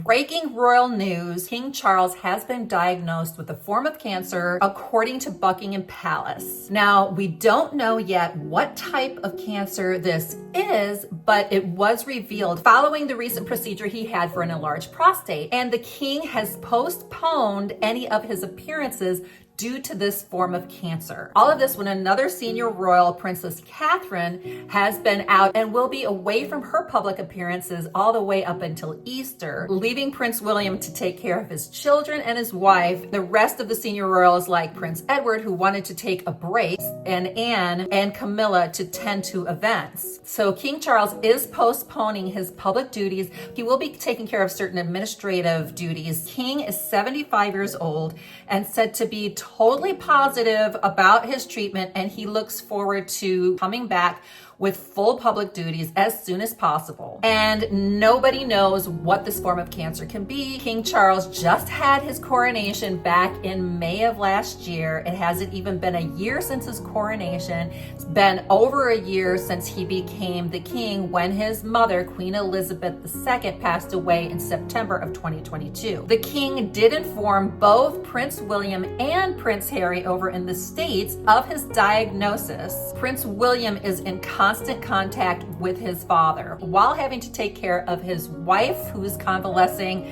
Breaking royal news, King Charles has been diagnosed with a form of cancer according to Buckingham Palace. Now, we don't know yet what type of cancer this is, but it was revealed following the recent procedure he had for an enlarged prostate, and the king has postponed any of his appearances due to this form of cancer. All of this when another senior royal, Princess Catherine, has been out and will be away from her public appearances all the way up until Easter, leaving Prince William to take care of his children and his wife. The rest of the senior royals, like Prince Edward, who wanted to take a break, and Anne and Camilla to tend to events. So King Charles is postponing his public duties. He will be taking care of certain administrative duties. King is 75 years old and said to be totally positive about his treatment, and he looks forward to coming back with full public duties as soon as possible. And nobody knows what this form of cancer can be. King Charles just had his coronation back in May of last year. It hasn't even been a year since his coronation. It's been over a year since he became the king when his mother, Queen Elizabeth II, passed away in September of 2022. The king did inform both Prince William and Prince Harry over in the States of his diagnosis. Prince William is in constant contact with his father while having to take care of his wife, who is convalescing,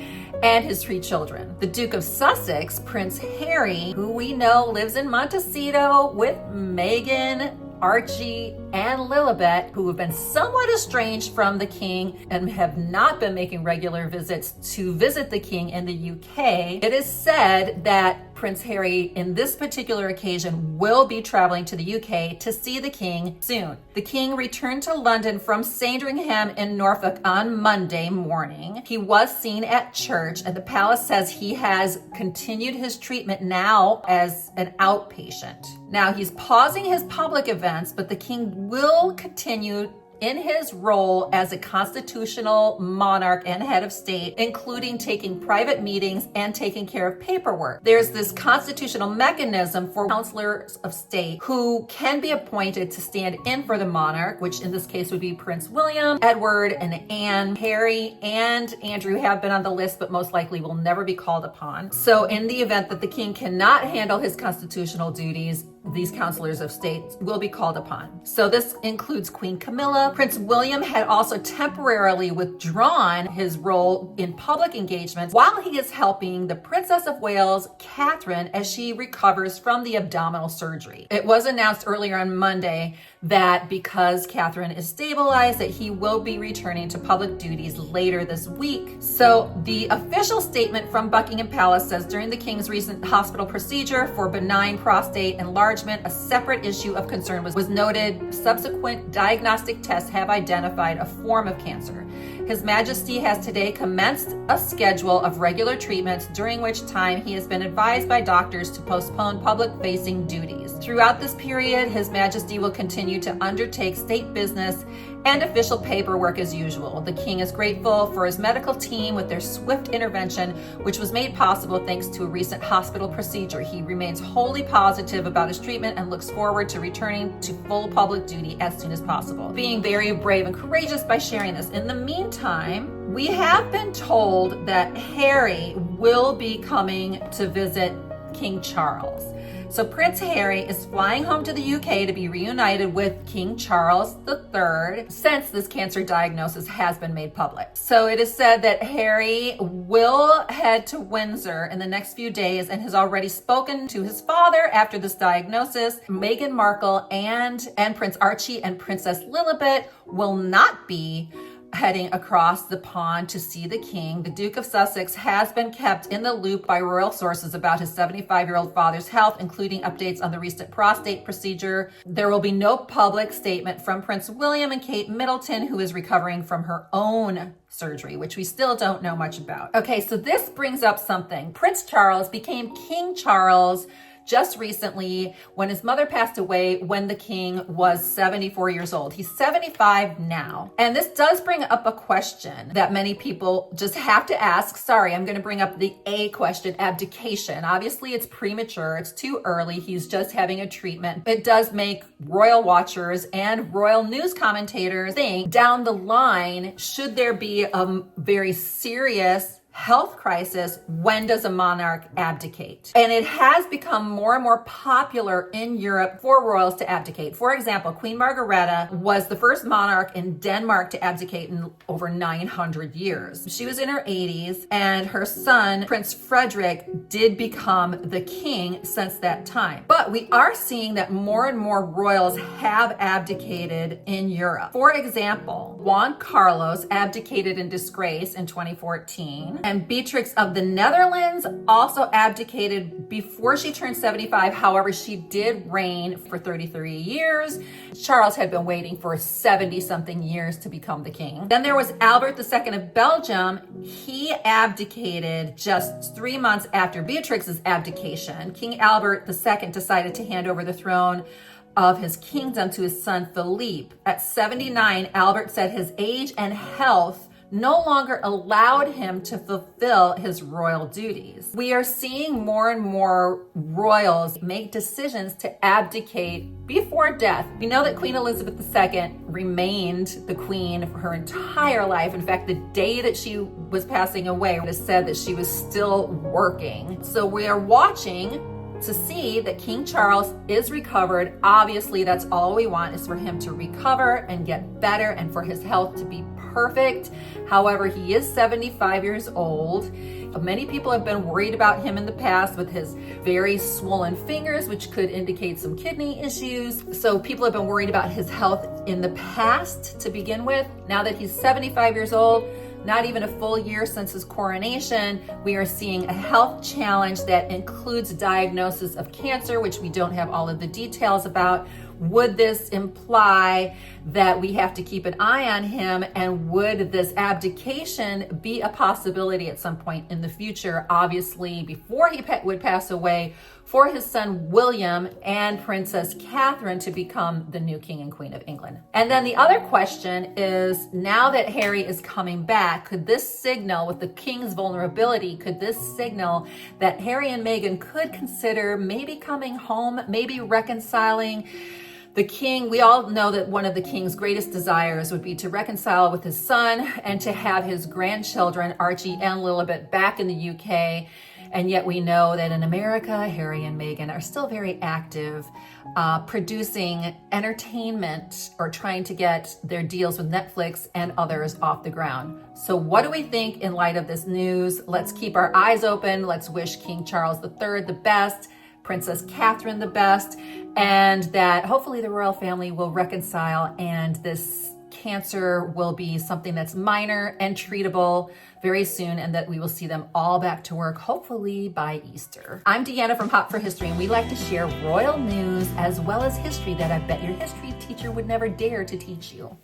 and his 3 children. The Duke of Sussex, Prince Harry, who we know lives in Montecito with Meghan, Archie, and Lilibet, who have been somewhat estranged from the king and have not been making regular visits to visit the king in the UK. It is said that Prince Harry, in this particular occasion, will be traveling to the UK to see the king soon. The king returned to London from Sandringham in Norfolk on Monday morning. He was seen at church, and the palace says he has continued his treatment now as an outpatient. Now, he's pausing his public events, but the king will continue in his role as a constitutional monarch and head of state, including taking private meetings and taking care of paperwork. There's this constitutional mechanism for counselors of state who can be appointed to stand in for the monarch, which in this case would be Prince William, Edward, and Anne. Harry and Andrew have been on the list, but most likely will never be called upon. So in the event that the king cannot handle his constitutional duties, these counselors of state will be called upon. So this includes Queen Camilla. Prince William had also temporarily withdrawn his role in public engagements while he is helping the Princess of Wales, Catherine, as she recovers from the abdominal surgery. It was announced earlier on Monday that because Catherine is stabilized, that he will be returning to public duties later this week. So the official statement from Buckingham Palace says during the king's recent hospital procedure for benign prostate enlargement, a separate issue of concern was noted. Subsequent diagnostic tests have identified a form of cancer. His Majesty has today commenced a schedule of regular treatments, during which time he has been advised by doctors to postpone public-facing duties. Throughout this period, His Majesty will continue to undertake state business and official paperwork as usual. The king is grateful for his medical team with their swift intervention, which was made possible thanks to a recent hospital procedure. He remains wholly positive about his treatment and looks forward to returning to full public duty as soon as possible. Being very brave and courageous by sharing this. In the meantime, we have been told that Harry will be coming to visit King Charles. So Prince Harry is flying home to the UK to be reunited with King Charles III since this cancer diagnosis has been made public. So it is said that Harry will head to Windsor in the next few days and has already spoken to his father after this diagnosis. Meghan Markle and Prince Archie and Princess Lilibet will not be heading across the pond to see the king. The Duke of Sussex has been kept in the loop by royal sources about his 75-year-old father's health, including updates on the recent prostate procedure. There will be no public statement from Prince William and Kate Middleton, who is recovering from her own surgery, which we still don't know much about. Okay, so this brings up something. Prince Charles became King Charles just recently when his mother passed away when the king was 74 years old. He's 75 now. And this does bring up a question that many people just have to ask. Sorry, I'm going to bring up the A question, abdication. Obviously, it's premature. It's too early. He's just having a treatment. It does make royal watchers and royal news commentators think down the line, should there be a very serious health crisis, when does a monarch abdicate? And it has become more and more popular in Europe for royals to abdicate. For example, Queen Margareta was the first monarch in Denmark to abdicate in over 900 years. She was in her 80s, and her son, Prince Frederick, did become the king since that time. But we are seeing that more and more royals have abdicated in Europe. For example, Juan Carlos abdicated in disgrace in 2014. And Beatrix of the Netherlands also abdicated before she turned 75. However, she did reign for 33 years. Charles had been waiting for 70-something years to become the king. Then there was Albert II of Belgium. He abdicated just 3 months after Beatrix's abdication. King Albert II decided to hand over the throne of his kingdom to his son Philippe. At 79, Albert said his age and health no longer allowed him to fulfill his royal duties. We are seeing more and more royals make decisions to abdicate before death. We know that Queen Elizabeth II remained the queen for her entire life. In fact, the day that she was passing away, it is said that she was still working. So we are watching to see that King Charles is recovered. Obviously, that's all we want, is for him to recover and get better and for his health to be perfect. However, he is 75 years old. Many people have been worried about him in the past with his very swollen fingers, which could indicate some kidney issues. So people have been worried about his health in the past to begin with. Now that he's 75 years old, not even a full year since his coronation, we are seeing a health challenge that includes diagnosis of cancer, which we don't have all of the details about. Would this imply that we have to keep an eye on him? And would this abdication be a possibility at some point in the future? Obviously, before he would pass away, for his son William and Princess Catherine to become the new king and queen of England. And then the other question is, now that Harry is coming back, could this signal, with the king's vulnerability, could this signal that Harry and Meghan could consider maybe coming home, maybe reconciling? The king, we all know that one of the king's greatest desires would be to reconcile with his son and to have his grandchildren, Archie and Lilibet, back in the UK. And yet we know that in America, Harry and Meghan are still very active, producing entertainment or trying to get their deals with Netflix and others off the ground. So what do we think in light of this news? Let's keep our eyes open. Let's wish King Charles III the best, Princess Catherine the best, and that hopefully the royal family will reconcile and this cancer will be something that's minor and treatable very soon, and that we will see them all back to work, hopefully by Easter. I'm Deanna from Hot for History, and we like to share royal news as well as history that I bet your history teacher would never dare to teach you.